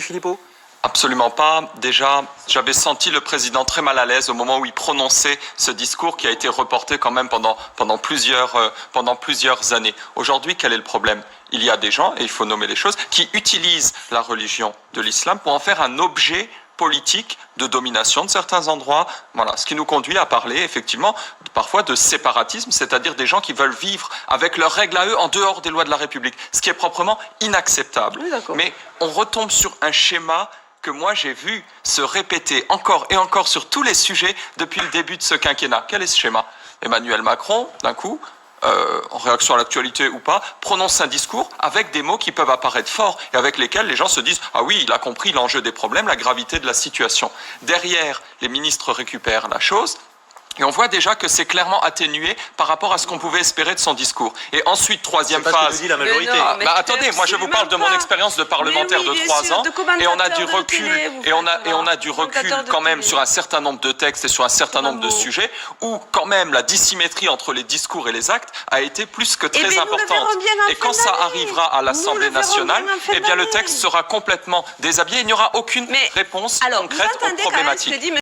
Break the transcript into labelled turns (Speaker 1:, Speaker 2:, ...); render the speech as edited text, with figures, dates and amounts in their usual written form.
Speaker 1: Philippot?
Speaker 2: Absolument pas. Déjà, j'avais senti le président très mal à l'aise au moment où il prononçait ce discours qui a été reporté quand même pendant plusieurs années. Aujourd'hui, quel est le problème? Il y a des gens, et il faut nommer les choses, qui utilisent la religion de l'islam pour en faire un objet politique de domination de certains endroits. Voilà, ce qui nous conduit à parler effectivement parfois de séparatisme, c'est-à-dire des gens qui veulent vivre avec leurs règles à eux en dehors des lois de la République, ce qui est proprement inacceptable.
Speaker 1: Oui,
Speaker 2: mais on retombe sur un schéma que moi j'ai vu se répéter encore et encore sur tous les sujets depuis le début de ce quinquennat. Quel est ce schéma? Emmanuel Macron, d'un coup, en réaction à l'actualité ou pas, prononce un discours avec des mots qui peuvent apparaître forts et avec lesquels les gens se disent « Ah oui, il a compris l'enjeu des problèmes, la gravité de la situation ». Derrière, les ministres récupèrent la chose. Et on voit déjà que c'est clairement atténué par rapport à ce qu'on pouvait espérer de son discours. Et ensuite, troisième phase.
Speaker 1: C'est pas ce que dit la majorité.
Speaker 2: Attendez, moi je vous parle de mon expérience de parlementaire de 3 ans, et on a du recul, on a du recul quand même sur un certain nombre de textes et sur un certain nombre de sujets, où quand même la dissymétrie entre les discours et les actes a été plus que très importante. Et quand ça arrivera à l'Assemblée nationale, eh bien le texte sera complètement déshabillé. Il n'y aura aucune réponse concrète aux problématiques.